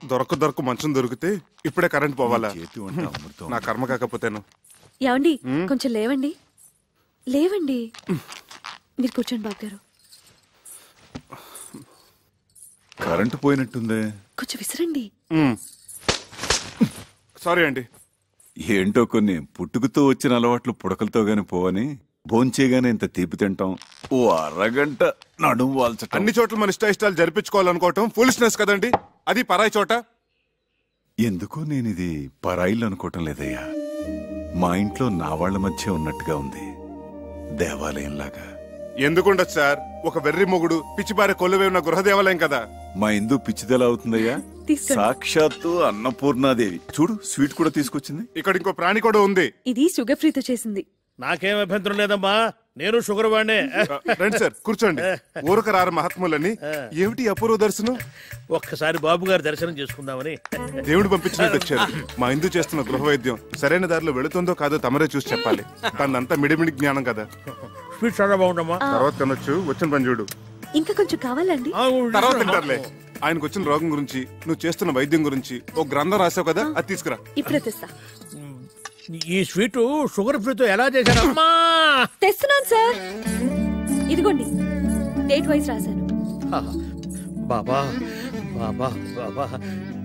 దొరక మంచం దొరికితే ఇప్పుడే కరెంట్ పోవాలా? నా కర్మ కాకపోతేను. ఏమండి కొంచెం లేవండి, లేవండి. మీరు కూర్చోండి బాబు గారు. కరెంటు పోయినట్టుందే, కొంచెం విసిరండి. సారీ అండి. ఏంటో కొన్ని పుట్టుకుతో వచ్చిన అలవాట్లు పుడకలతో గాని పోవని భోంచేగానే ఇంత తీపి తింటాం, ఓ అరగంట నడుము వాల్చటం. అన్ని చోట్ల మన ఇష్టాలు జరిపించుకోవాలనుకోవటం ఫూలిష్నెస్ కదండి. అది పరాయి చోట. ఎందుకో నేనిది పరాయిలు అనుకోవటం లేదయ్యా. మా ఇంట్లో నా వాళ్ల మధ్య ఉన్నట్టుగా ఉంది, దేవాలయంలాగా. ఎందుకుండదు సార్, ఒక వెర్రి మొగుడు పిచ్చిబారే కొలువే ఉన్న గృహ దేవాలయం కదా. మా ఇందు పిచ్చిదెలా అవుతుందయ్యా? సాక్షాత్తు అన్నపూర్ణాదేవి. చూడు, స్వీట్ కూడా తీసుకొచ్చింది. ఇక్కడ ఇంకో ప్రాణి కూడా ఉంది. ఇది షుగర్ ఫ్రీతో చేసింది. నాకేం అభ్యంతరం లేదమ్మా, నేను షుగర్ వాడినే. రండి సార్ కూర్చోండి. ఊరక రారు మహాత్ములని. ఏమిటి అపూర్వ దర్శనం? ఒక్కసారి బాబు గారి దర్శనం చేసుకుందామని దేవుడు పంపించినట్టు వచ్చారు. మా ఇందు చేస్తున్న గృహ వైద్యం సరైన దారిలో వెళుతుందో కాదో తమరే చూసి చెప్పాలి. తనంతా మిడిమిడి జ్ఞానం కదా. స్వీట్ చాలా బాగుందమ్మా. తర్వాత కనొచ్చు, వచ్చిన పని చూడు. ఇంకా కొంచెం కావాలండి? తర్వాత తింటారులే. ఆయనకు వచ్చిన రోగం గురించి, నువ్వు చేస్తున్న వైద్యం గురించి ఓ గ్రంథం రాసావు కదా, అది తీసుకురా. ఇప్పుడే తెస్తా. ఈ స్వీట్ షుగర్ ఫ్రీతో ఎలా చేశారమ్మా? తెస్తున్నాను సార్, ఇదిగోండి డేట్ వైజ్ రాశాను. బాబా బాబా బాబా.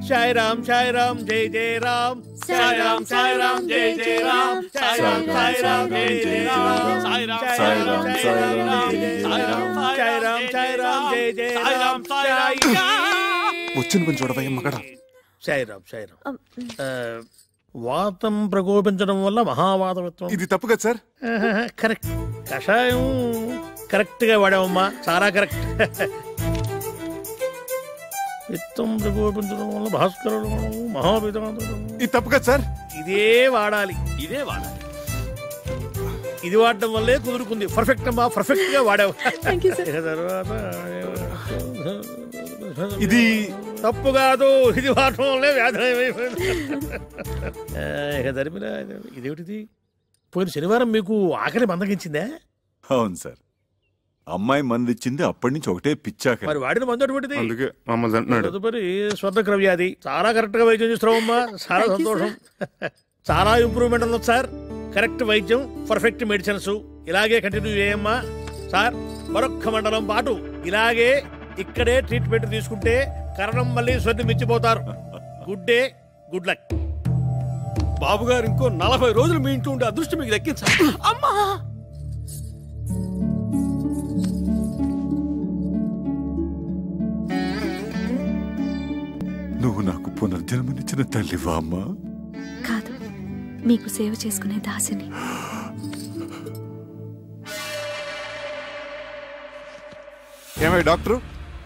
సాయి రామ్ సాయి రామ్ జై జై రామ్, సాయి రామ్ సాయి రామ్ జై జై రామ్, సాయి రామ్ సాయి రామ్ జై జై రామ్, సాయి రామ్ సాయి రామ్ జై జై రామ్, సాయి రామ్ సాయి రామ్ జై జై రామ్, సాయి రామ్. వచ్చిన పని చూడవయ్య మగడా. సాయి రామ్ సాయి రామ్. వాతం ప్రకోపించడం వల్ల మహావాతవత్వం. ఇది తప్పు కదా సార్? కరెక్ట్. కషాయం కరెక్ట్ గా వాడామమ్మా, చాలా కరెక్ట్. విత్తం ప్రకోపించడం వల్ల భాస్కరుడు మహాపితాంతరం. ఇది తప్పు కదా సార్? ఇదే వాడాలి, ఇదే వాడాలి. ఇది వాడడం వల్లే కుదురుకుంది. పర్ఫెక్ట్ అమ్మా, పర్ఫెక్ట్ గా వాడావు. తర్వాత ఇది తప్పు కాదు, ఇది వాడటం వల్లే వ్యాధి. ఇక ధర్మిలా, ఇదేమిటిది? పోయిన శనివారం మీకు ఆకలి మందగించిందే? అవును సార్, అమ్మాయి మందిచ్చింది. అప్పటి నుంచి ఒకటే పిచ్చాక. మరి వాడిన మందు అటువంటిది. అందుకే మమ్మల్ని అంటున్నాడు. తదుపరి స్వర్ణక్ర వ్యాధి. చాలా కరెక్ట్ గా వైద్యం చేస్తున్నావమ్మా, చాలా సంతోషం. చాలా ఇంప్రూవ్మెంట్ ఉంది సార్. కరెక్ట్ వైద్యం, పర్ఫెక్ట్ మెడిసిన్స్. ఇలాగే కంటిన్యూ చేయమ్మా సార్. మరొక్క మండలం పాటు ఇలాగే ఇక్కడే ట్రీట్మెంట్ తీసుకుంటే కరణం మళ్ళీ స్వర్ణం మించిపోతారు. Good day, good luck. Babu గారు ఇంకో 40 రోజులు మీ ఇంట్లో ఉండే అదృష్టం మీకు దక్కించాలి. అమ్మా, నువ్వు నాకు పునర్జన్మనిచ్చిన తల్లివా అమ్మా? కాదు, మీకు సేవ చేసుకునే దాసిని. ఏమయ్య డాక్టర్,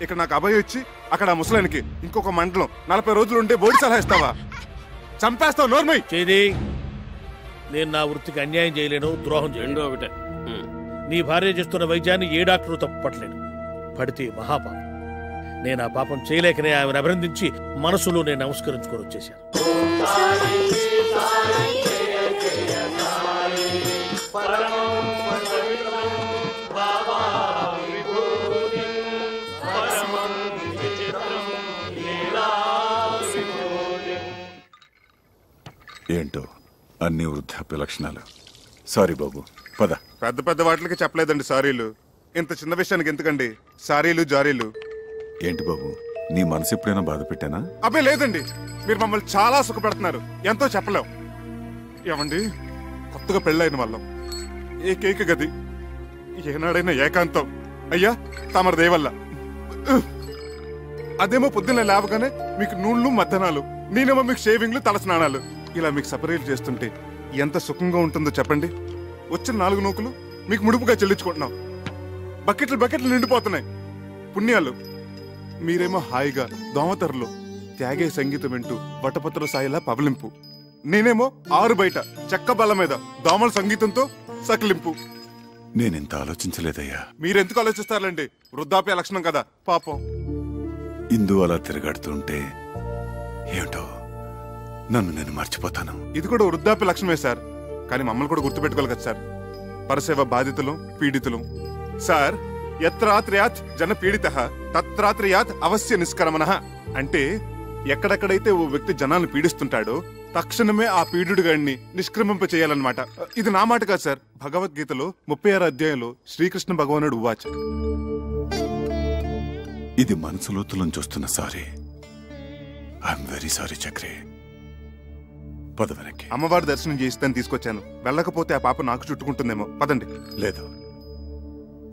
ఇక్కడ నాకు అభయం ఇచ్చి అక్కడ ముసలానికి ఇంకొక మండలం 40 రోజులు ఉంటే బోడి సలహా ఇస్తావా? చంపేస్తావు. నోర్మై చేది. నేను నా వృత్తికి అన్యాయం చేయలేను, ద్రోహం చేయలేను. ఒకటే నీ భార్య చేస్తున్న వైద్యాన్ని ఏ డాక్టరు తప్పట్లేను. పడితే మహాపాపం. నేను ఆ పాపం చేయలేకనే ఆమెను అభినందించి మనసులో నేను నమస్కరించుకొని వచ్చేశాను. ఏంటో అన్ని వృద్ధాప్య లక్షణాలు. సారీ బాబు, పద. పెద్ద పెద్ద వాటికి చెప్పలేదండి సారీలు. ఇంత చిన్న విషయానికి ఎందుకండి సారీలు జారీలు? ఏంటి బాబు, నీ మనసు ఎప్పుడైనా బాధ పెట్టానా? అబ్బే లేదండి, మీరు మమ్మల్ని చాలా సుఖపెడుతున్నారు. ఎంతో చెప్పలేం. ఏమండి, కొత్తగా పెళ్ళైన వాళ్ళం, ఏకైక గది, ఏనాడైనా ఏకాంతం. అయ్యా తమరి దయవల్ల. అదేమో పొద్దున్న లేవగానే మీకు నూళ్ళు మద్దనాలు, నేనేమో మీకు షేవింగ్లు, తల స్నానాలు. ఇలా మీకు సపరేట్ చేస్తుంటే ఎంత సుఖంగా ఉంటుందో చెప్పండి. వచ్చిన 4 నూకులు మీకు ముడుపుగా చెల్లించుకుంటున్నాం. బకెట్లు నిండిపోతున్నాయి పుణ్యాలు. మీరేమో హాయిగా దోమతెరలో త్యాగే సంగీతం వింటూ వటపత్ర సాయిలా పవలింపు. నేనేమో 6 బయట చెక్క బల్ల మీద దోమల సంగీతంతో సకిలింపు. నేనెంత ఆలోచించలేదయ్యా. మీరెందుకు ఆలోచిస్తారులేండి, వృద్ధాప్య లక్షణం కదా పాపం. ఇందు అలా తిరగాడుతుంటే ఏమిటో నన్ను నేను మర్చిపోతాను. ఇది కూడా వృద్ధాప్య లక్షణమే సార్, కానీ మమ్మల్ని కూడా గుర్తుపెట్టుకోవాలి కదా సార్. పరసేవ బాధితులు, పీడితులు. సార్, యత్రాత్రయాత్ జన పీడిత తత్రాత్రయాత్ అవశ్య నిష్కర్మణ అంటే ఎక్కడెక్కడైతే ఓ వ్యక్తి జనాలను పీడిస్తుంటాడో తక్షణమే ఆ పీడుడు గాడిని నిష్క్రమింప చేయాలన్నమాట. ఇది నా మాట కాదు సార్, భగవద్గీతలో 36వ అధ్యాయంలో శ్రీకృష్ణ భగవానుడు ఉవాచ. ఇది మనసు లోతులను చూస్తున్న sorry. I'm very sorry Chakri. పద వెనక్కి. అమ్మవారి దర్శనం చేయిస్తాను తీసుకొచ్చాను. వెళ్ళకపోతే ఆ పాప నాకు చుట్టుకుంటుందేమో. పదండి. లేదు,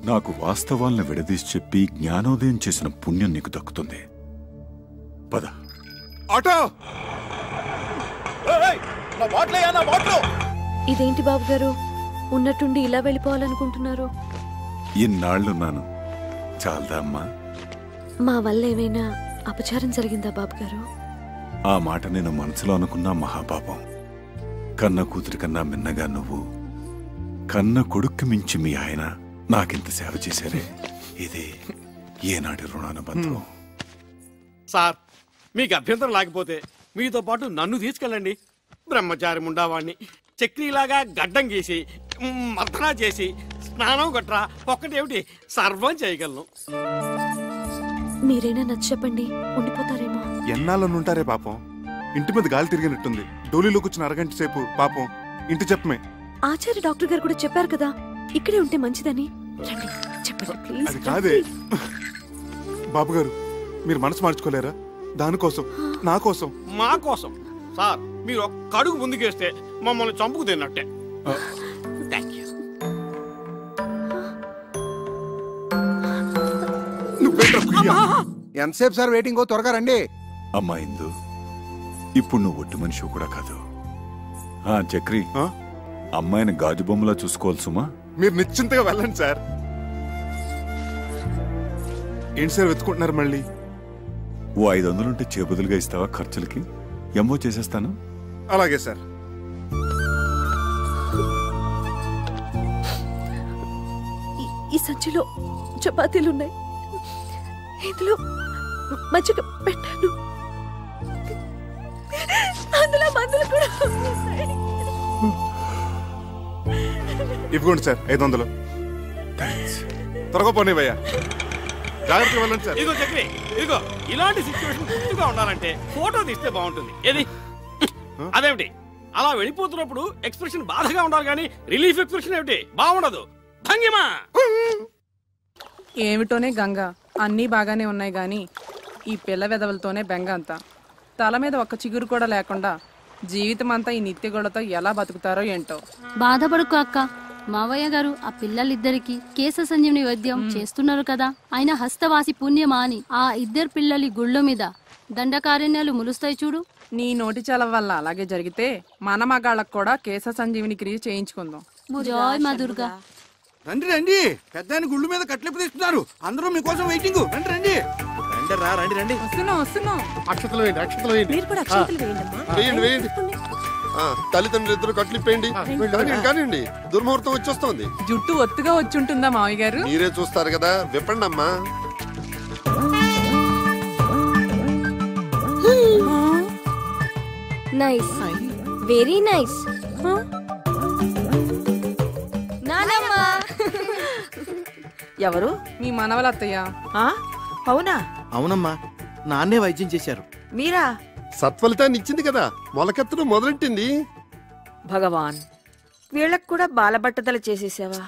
నాకు వాస్తవాలను విడదీసి చెప్పి జ్ఞానోదయం చేసిన పుణ్యం నీకు దక్కుతుంది. పద. ఆటో! ఇదేంటి బాబు గారు, ఉన్నట్టుండి ఇలా వెళ్ళిపోవాలనుకుంటున్నారు? ఇన్నాళ్లున్నాను, చాలదా అమ్మా? మా వల్ల ఏమైనా అపచారం జరిగిందా బాబు గారు? ఆ మాట నేను మనసులో అనుకున్నా మహాపాపం. కన్న కూతురి కన్నా మిన్నగా నువ్వు, కన్న కొడుక్కి మించి మీ ఆయన నాకింత సేవ చేశారే. ఇది ఏనాటి రుణానుబంధం. సార్, మీకు అభ్యంతరం లేకపోతే మీతో పాటు నన్ను తీసుకెళ్ళండి. బ్రహ్మచారి ముండావాణ్ణి చక్రీలాగా గడ్డం గీసి మర్దనా చేసి స్నానం గట్రా ఒక్కటేమిటి సర్వం చేయగలను. మీరైనా నచ్చ చెప్పండి, ఉండిపోతారేమో. ఎన్నాళ్ళనుంటారే పాపం. ఇంటి మీద గాలి తిరిగినట్టుంది. డోలీలో కూర్చున్న అరగంట సేపు పాపం ఇంటి చెప్పమే. ఆచార్య డాక్టర్ గారు కూడా చెప్పారు కదా ఇక్కడే ఉంటే మంచిదని. రండి, చెప్పండి ప్లీజ్. అది కాదే బాబు గారు, మీరు మనసు మార్చుకోలేరా? దానికోసం, నా కోసం, మా కోసం. సార్, మీరు ఒక్క అడుగు ముందుకేస్తే మమ్మల్ని చంపుకు తిన్నట్టే. ఎంతసేపు సార్ వెయిటింగ్? త్వరగా రండి. అమ్మా ఇందు, ఇప్పుడు నువ్వు ఒట్టి మనిషి కూడా కాదు. చక్రి, అమ్మాయిని గాజు బొమ్మలా చూసుకోవాలి సుమా. మీరు నిశ్చింతగా వెళ్ళండి సార్. ఏంటి సార్ వెతుకుంటున్నారు మళ్ళీ? ఓ 500 ఉంటే చేబదులుగా ఇస్తావా? ఖర్చులకి ఎంఓ చేసేస్తాను. అలాగే సార్. ఈ సంచిలో చపాతీలున్నాయి, ఇందులో మజ్జిగ పెట్టాను, అందులో మందులు కూడా ఉన్నాయి. ఇవ్వండి సార్ 500. త్వరగా పోనీవయ్యా. జాగ్రత్తగా వెళ్ళండి సార్. ఇదిగో చక్రి, ఇదిగో ఇలాంటి సిచ్యువేషన్ గుర్తుగా ఉండాలంటే ఫోటో తీస్తే బాగుంటుంది. ఏది? అదేమిటి అలా వెళ్ళిపోతున్నప్పుడు ఎక్స్ప్రెషన్ బాధగా ఉండాలి కానీ రిలీఫ్ ఎక్స్ప్రెషన్ ఏమిటి బాగుండదు. భంగిమా ఏమిటోనే గంగ, అన్నీ బాగానే ఉన్నాయి గాని ఈ పిల్ల వెదవులతోనే బెంగ అంతా. తల మీద ఒక్క చిగురు కూడా లేకుండా జీవితం అంతా ఈ నిత్యగొడతో ఎలా బతుకుతారో ఏంటో. బాధపడుకో అక్క, మావయ్య గారు ఆ పిల్లలిద్దరికి కేశ సంజీవని వైద్యం చేస్తున్నారు కదా. ఆయన హస్తవాసి పుణ్యమా అని ఆ ఇద్దరు పిల్లలి గుళ్ళ మీద దండకారణ్యాలు ములుస్తాయి చూడు. నీ నోటి చలవ వల్ల అలాగే జరిగితే మన మగాళ్ళకు కూడా కేశ సంజీవిని క్రియ చేయించుకుందాం. జోయ్ మా దుర్గా. రండి రండి, పెద్ద గుళ్ళు మీద కట్లెప్పు తీస్తున్నారు. అందరూ మీకోసం వెయిటింగ్. రండి రండి. రండి రండి. వస్తున్నాం వస్తున్నాం. అక్షతలు వేయండి, అక్షతలు వేయండి. మీరు కూడా అక్షంతలు వేయండమ్మా. వేయండి వేయండి. తల్లిదండ్రులు ఇద్దరు కట్లిప్పేయండి. కానివ్వండి, దుర్ముహూర్తం వచ్చేస్తోంది. జుట్టు ఒత్తుగా వచ్చుంటుందా మావయ్య గారు? మీరే చూస్తారు కదా, విప్పండి అమ్మా. Nice, very nice. నానమ్మా. ఎవరు? మీ మనవలత్తయ్య. అవునా? అవునమ్మా, నాన్నే వైద్యం చేశారు. మీరా? సత్ఫలితాన్ని ఇచ్చింది కదా, మొలకెత్తడం మొదలెట్టింది. భగవాన్, వీళ్ళకు కూడా బాలబట్టతలు చేసేసావా?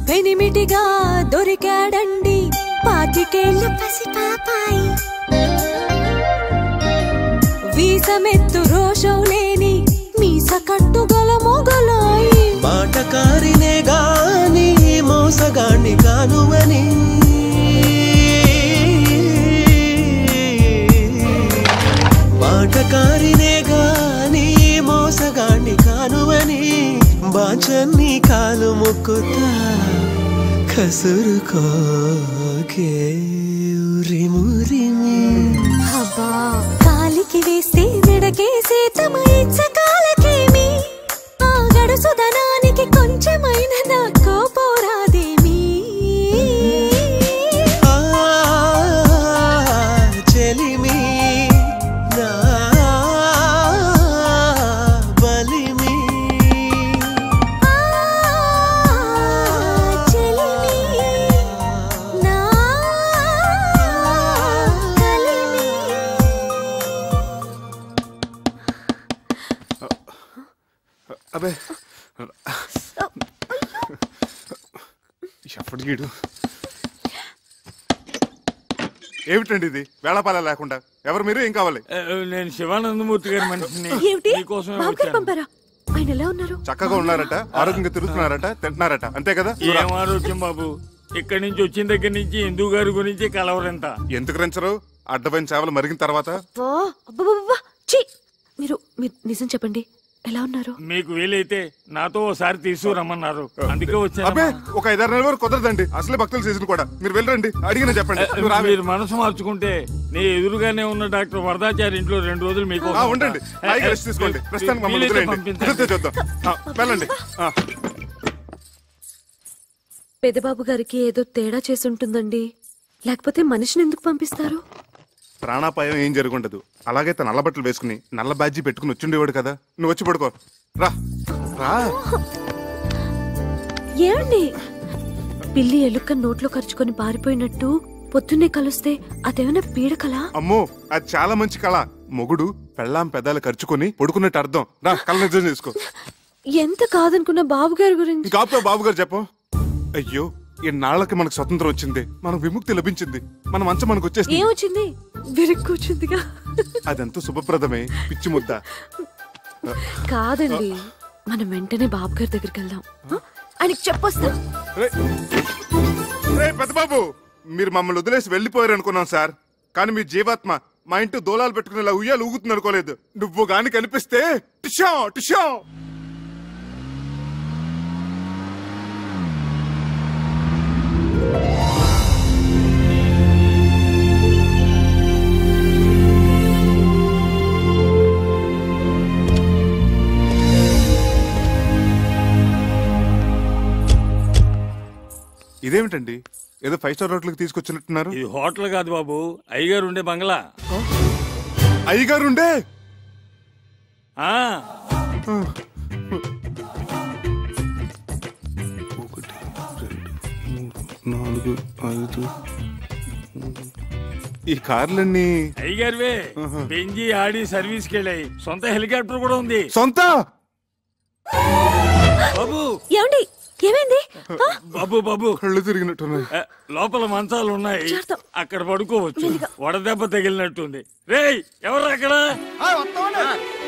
పెనిమిటిగా దొరికాడండి 25 పసిపాపాయి. వీసమెత్తు రోషం లేని మీస కట్టుగల మొగలాయి. మాటకారినే గాని మోసగాణ్ణి కానువని మాటకారినే గాని మోసగాణ్ణి కానువని బాచన్ని కాలు ముక్కుతా కసురుకోకే ఉరిమురిమి. అబ్బా, కాలికి వేస్తే తమ ఇచ్చకాలకేమి ఆ గడుసుదనానికి కొంచెమైన నాకో పోరాదేమి చెలిమి నా బలిమి చెలిమి నా కలిమి అబే ఎప్పటికీడు ఏమిటండి ఇది వేళపాల లేకుండా ఎవరు మీరు ఏం కావాలి? నేను శివానందమూర్తి గారి మనిషిని. ఏమిటి మీకోసమే బాబు గారు వచ్చాను. పంపారా? ఆయన ఎలా ఉన్నారు? చక్కగా ఉన్నారట, ఆరోగ్యంగా తిరుగుతున్నారట, తింటున్నారట, అంతే కదా? ఏం ఆరోగ్యం బాబు, ఇక్కడి నుంచి వచ్చిన దగ్గర నుంచి హిందూ గారి గురించి కలవరంతా. ఎందుకు రంచరు? అడ్డమైన సేవలు మరిగిన తర్వాత అబ్బబ్బబ్బా! ఛీ! మీరు నిజం చెప్పండి, ఎలా ఉన్నారు? మీకు వీలైతే నాతో ఒకసారి తీసుకురమ్మన్నారు, అందుకే అబ్బే వచ్చాను. ఒక 5-6 నెలల వరకు కుదరదండి, అసలే భక్తుల సీజన్ కూడా. మీరు వెళ్ళరండి, అడిగిన చెప్పండి. నువ్వు రావే. మీరు మనసు మార్చుకుంటే నీ ఎదురుగానే ఉన్న డాక్టర్ వరదాచారి ఇంట్లో 2 రోజులు మీకు ఉండండి, హాయిగా రెస్ట్ తీసుకోండి. ప్రస్తుతానికి మమ్మల్ని వదిలేయండి. కుదిరితే చూద్దాం. వెళ్ళండి. పెద్దబాబు గారికి ఏదో తేడా చేసుంటుందండి, లేకపోతే మనిషిని ఎందుకు పంపిస్తారు? ప్రాణాపాయం ఏం జరుగుండదు. అలాగే తన నల్ల బట్టలు వేసుకుని నల్ల బాజీ పెట్టుకుని వచ్చిండేవాడు కదా. నువ్వు వచ్చి పడుకో. రా రా. ఏమండి, పిల్లి ఎలుక నోట్లో ఖర్చుకొని పారిపోయినట్టు పొద్దున్నే కలుస్తే అదేమైనా పీడకలా? అమ్మో, అది చాలా మంచి కళ. మొగుడు పెళ్ళాం పెదాలు ఖర్చుకొని పడుకున్నట్టు అర్థం. రా, కళ్ళ నిజం చేసుకో. ఎంత కాదనుకున్న బాబు గారి గురించి. కాపుతో బాబు గారు చెప్పు. అయ్యో, ఎన్నాళ్ళకి మనకు స్వతంత్రం వచ్చింది, మనకు విముక్తి లభించింది, మన మంచం మనకు వచ్చేసింది. ఏమొచ్చింది? విరుక్కుచ్చిందిగా. అదంతా శుభప్రదమే, పిచ్చి ముద్ద. కాదండి, మనం వెంటనే బాబు గారి దగ్గరికి వెళ్దాం. ఆయనకి చెప్పొస్తా. పెద్దబాబు, మీరు మమ్మల్ని వదిలేసి వెళ్ళిపోయారు అనుకున్నాం సార్, కానీ మీ జీవాత్మ మా ఇంటి దోలాలు పెట్టుకునేలా ఉయ్యాలు ఊగుతుంది అనుకోలేదు. నువ్వు గాని కనిపిస్తే టిషా టిషా. ఇదేమిటండి, ఏదో 5 స్టార్ హోటల్కి తీసుకొచ్చినట్టున్నారు? ఇది హోటల్ కాదు బాబు, అయ్యగారు ఉండే బంగ్లా. అయ్యగారు ఉండే? ఆ 1, 2, 3, 4, 5. ఈ కార్లన్నీ అయ్యగారివే. బెంజి ఆడి సర్వీస్ కి వెళ్ళాయి. సొంత హెలికాప్టర్ కూడా ఉంది. సొంత? బాబు ఏమండి, ఏమైంది? బాబు బాబు, కళ్ళు తిరిగినట్టున్నాయి. లోపల మంచాలు ఉన్నాయి, అక్కడ పడుకోవచ్చు. వడదెబ్బ తగిలినట్టుంది. రేయ్, ఎవరు అక్కడ?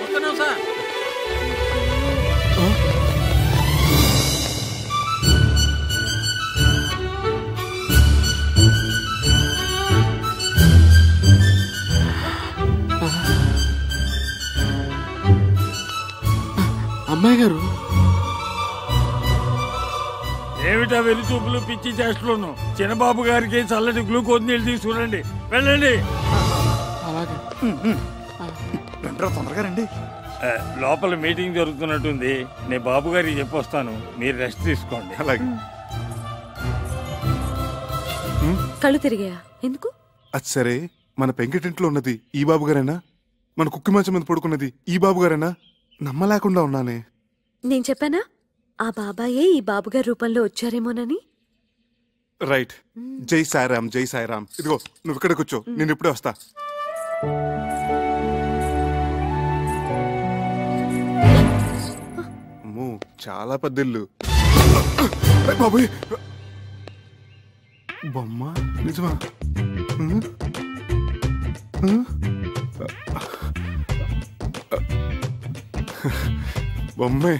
వస్తున్నాం సార్. అమ్మాయి గారు, ఏమిటా వెలి చూపులు, పిచ్చి చేష్టలోను? చిన్నబాబు గారికి చల్లటి గ్లూకోజ్ నీళ్ళు తీసుకురండి. వెళ్ళండి. తొందరగా రండి. లోపల మీటింగ్ జరుగుతున్నట్టుంది, నేను బాబు గారికి చెప్పొస్తాను, మీరు రెస్ట్ తీసుకోండి. అలాగే. కళ్ళు తిరిగాయా? ఎందుకు? అది సరే, మన పెంకిటింట్లో ఉన్నది ఈ బాబు గారేనా? మన కుక్కి మంచం మీద పడుకున్నది ఈ బాబు గారేనా? నమ్మలేకుండా ఉన్నానే. నేను చెప్పానా ఆ బాబాయే ఈ బాబుగారి రూపంలో వచ్చారేమోనని? రైట్. జై సాయిరామ్, జై సాయిరామ్. ఇదిగో నువ్వు ఇక్కడ కూర్చో, నేను ఇప్పుడే వస్తా. అమ్మో, చాలా పెద్దిల్లు. బాబోయ్, బొమ్మ నిజమా? బొమ్మే